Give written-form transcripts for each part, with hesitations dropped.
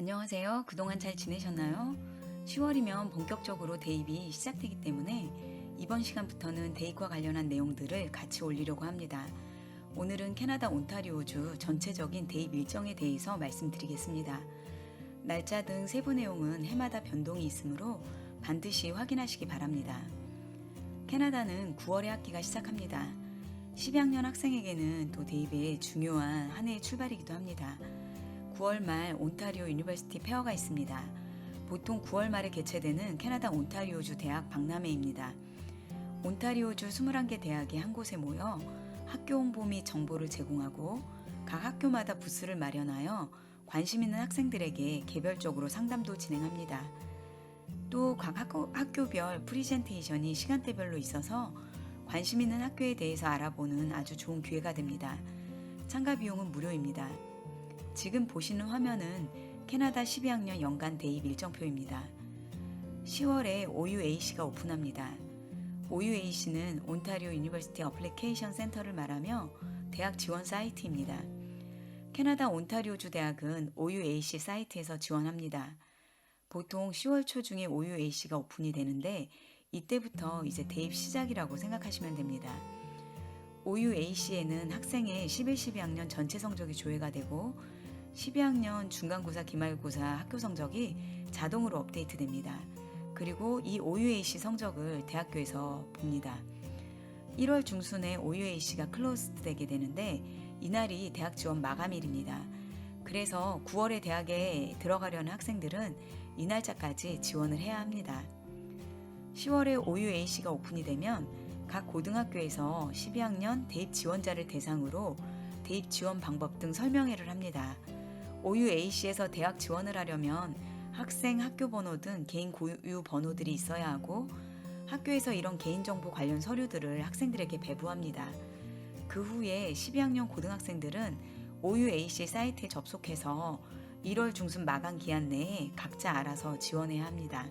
안녕하세요. 그동안 잘 지내셨나요? 10월이면 본격적으로 대입이 시작되기 때문에 이번 시간부터는 대입과 관련한 내용들을 같이 올리려고 합니다. 오늘은 캐나다 온타리오주 전체적인 대입 일정에 대해서 말씀드리겠습니다. 날짜 등 세부 내용은 해마다 변동이 있으므로 반드시 확인하시기 바랍니다. 캐나다는 9월에 학기가 시작합니다. 12학년 학생에게는 또 대입의 중요한 한 해의 출발이기도 합니다. 9월 말 온타리오 유니버시티 페어가 있습니다. 보통 9월 말에 개최되는 캐나다 온타리오주 대학 박람회입니다. 온타리오주 21개 대학이 한 곳에 모여 학교 홍보 및 정보를 제공하고 각 학교마다 부스를 마련하여 관심 있는 학생들에게 개별적으로 상담도 진행합니다. 또 각 학교별 프리젠테이션이 시간대별로 있어서 관심 있는 학교에 대해서 알아보는 아주 좋은 기회가 됩니다. 참가 비용은 무료입니다. 지금 보시는 화면은 캐나다 12학년 연간 대입 일정표입니다. 10월에 OUAC가 오픈합니다. OUAC는 온타리오 유니버시티 어플리케이션 센터를 말하며 대학 지원 사이트입니다. 캐나다 온타리오주 대학은 OUAC 사이트에서 지원합니다. 보통 10월 초 중에 OUAC가 오픈이 되는데 이때부터 이제 대입 시작이라고 생각하시면 됩니다. OUAC에는 학생의 11, 12학년 전체 성적이 조회가 되고 12학년 중간고사, 기말고사 학교 성적이 자동으로 업데이트됩니다. 그리고 이 OUAC 성적을 대학교에서 봅니다. 1월 중순에 OUAC가 클로즈 되게 되는데 이날이 대학 지원 마감일입니다. 그래서 9월에 대학에 들어가려는 학생들은 이 날짜까지 지원을 해야 합니다. 10월에 OUAC가 오픈이 되면 각 고등학교에서 12학년 대입 지원자를 대상으로 대입 지원 방법 등 설명회를 합니다. OUAC에서 대학 지원을 하려면 학생 학교 번호 등 개인 고유 번호들이 있어야 하고 학교에서 이런 개인정보 관련 서류들을 학생들에게 배부합니다. 그 후에 12학년 고등학생들은 OUAC 사이트에 접속해서 1월 중순 마감 기한 내에 각자 알아서 지원해야 합니다.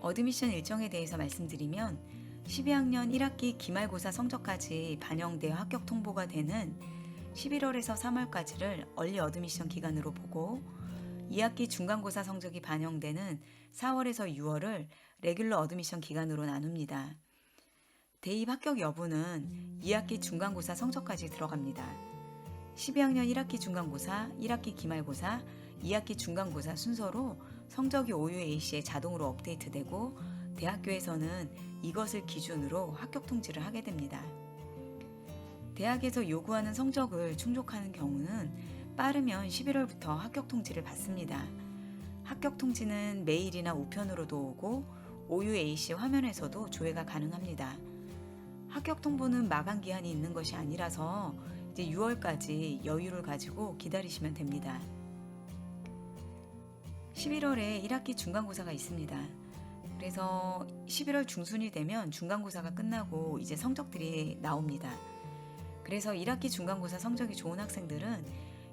어드미션 일정에 대해서 말씀드리면 12학년 1학기 기말고사 성적까지 반영되어 합격 통보가 되는 11월에서 3월까지를 얼리 어드미션 기간으로 보고 2학기 중간고사 성적이 반영되는 4월에서 6월을 레귤러 어드미션 기간으로 나눕니다. 대입 합격 여부는 2학기 중간고사 성적까지 들어갑니다. 12학년 1학기 중간고사, 1학기 기말고사, 2학기 중간고사 순서로 성적이 OUAC에 자동으로 업데이트되고 대학교에서는 이것을 기준으로 합격 통지를 하게 됩니다. 대학에서 요구하는 성적을 충족하는 경우는 빠르면 11월부터 합격 통지를 받습니다. 합격 통지는 메일이나 우편으로도 오고 OUAC 화면에서도 조회가 가능합니다. 합격 통보는 마감 기한이 있는 것이 아니라서 이제 6월까지 여유를 가지고 기다리시면 됩니다. 11월에 1학기 중간고사가 있습니다. 그래서 11월 중순이 되면 중간고사가 끝나고 이제 성적들이 나옵니다. 그래서 1학기 중간고사 성적이 좋은 학생들은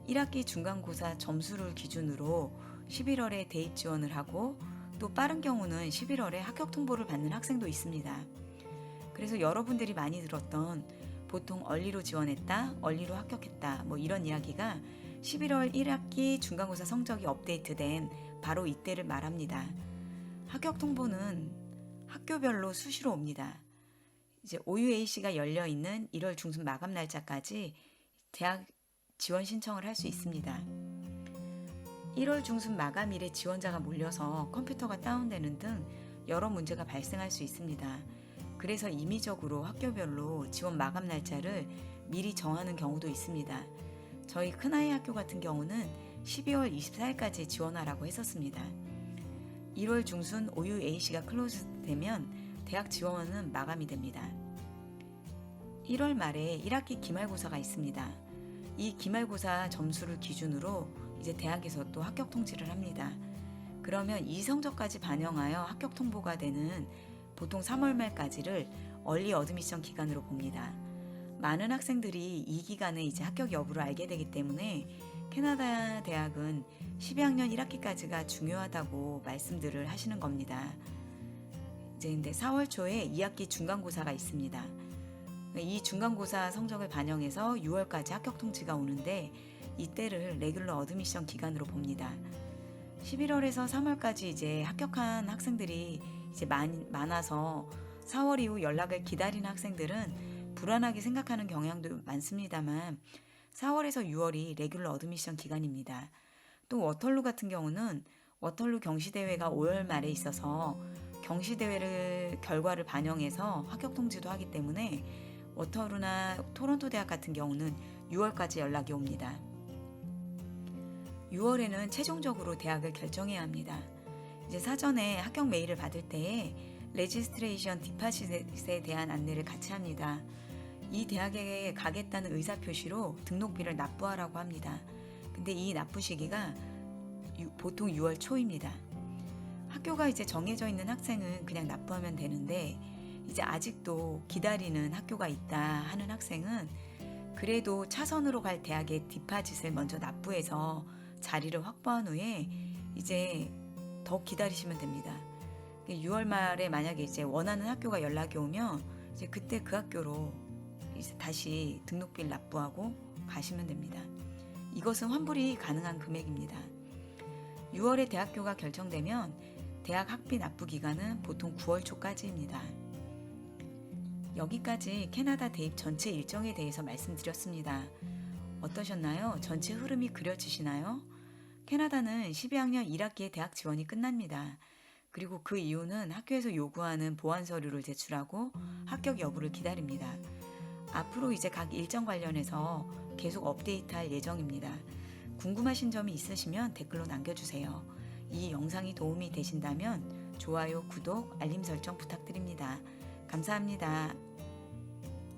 1학기 중간고사 점수를 기준으로 11월에 대입 지원을 하고 또 빠른 경우는 11월에 합격 통보를 받는 학생도 있습니다. 그래서 여러분들이 많이 들었던 보통 얼리로 지원했다, 얼리로 합격했다 뭐 이런 이야기가 11월 1학기 중간고사 성적이 업데이트된 바로 이때를 말합니다. 합격 통보는 학교별로 수시로 옵니다. 이제 OUAC가 열려있는 1월 중순 마감 날짜까지 대학 지원 신청을 할 수 있습니다. 1월 중순 마감일에 지원자가 몰려서 컴퓨터가 다운되는 등 여러 문제가 발생할 수 있습니다. 그래서 임의적으로 학교별로 지원 마감 날짜를 미리 정하는 경우도 있습니다. 저희 큰아이 학교 같은 경우는 12월 24일까지 지원하라고 했었습니다. 1월 중순 OUAC가 클로즈 되면 대학 지원은 마감이 됩니다. 1월 말에 1학기 기말고사가 있습니다. 이 기말고사 점수를 기준으로 이제 대학에서 또 합격 통지를 합니다. 그러면 이 성적까지 반영하여 합격 통보가 되는 보통 3월 말까지를 얼리 어드미션 기간으로 봅니다. 많은 학생들이 이 기간에 이제 합격 여부를 알게 되기 때문에 캐나다 대학은 12학년 1학기까지가 중요하다고 말씀들을 하시는 겁니다. 이제 근데 4월 초에 2학기 중간고사가 있습니다. 이 중간고사 성적을 반영해서 6월까지 합격 통지가 오는데 이때를 레귤러 어드미션 기간으로 봅니다. 11월에서 3월까지 이제 합격한 학생들이 이제 많아서 4월 이후 연락을 기다리는 학생들은 불안하게 생각하는 경향도 많습니다만 4월에서 6월이 레귤러 어드미션 기간입니다. 또 워털루 같은 경우는 워털루 경시대회가 5월 말에 있어서 경시대회를 결과를 반영해서 합격 통지도 하기 때문에 워터루나 토론토 대학 같은 경우는 6월까지 연락이 옵니다. 6월에는 최종적으로 대학을 결정해야 합니다. 이제 사전에 합격 메일을 받을 때에 레지스트레이션 디파짓에 대한 안내를 같이 합니다. 이 대학에 가겠다는 의사표시로 등록비를 납부하라고 합니다. 근데 이 납부 시기가 보통 6월 초입니다. 학교가 이제 정해져 있는 학생은 그냥 납부하면 되는데 이제 아직도 기다리는 학교가 있다 하는 학생은 그래도 차선으로 갈 대학의 디파짓을 먼저 납부해서 자리를 확보한 후에 이제 더 기다리시면 됩니다. 6월 말에 만약에 이제 원하는 학교가 연락이 오면 이제 그때 그 학교로 이제 다시 등록비를 납부하고 가시면 됩니다. 이것은 환불이 가능한 금액입니다. 6월에 대학교가 결정되면 대학 학비 납부 기간은 보통 9월 초까지입니다. 여기까지 캐나다 대입 전체 일정에 대해서 말씀드렸습니다. 어떠셨나요? 전체 흐름이 그려지시나요? 캐나다는 12학년 1학기에 대학 지원이 끝납니다. 그리고 그 이후는 학교에서 요구하는 보완 서류를 제출하고 합격 여부를 기다립니다. 앞으로 이제 각 일정 관련해서 계속 업데이트할 예정입니다. 궁금하신 점이 있으시면 댓글로 남겨주세요. 이 영상이 도움이 되신다면 좋아요, 구독, 알림 설정 부탁드립니다. 감사합니다.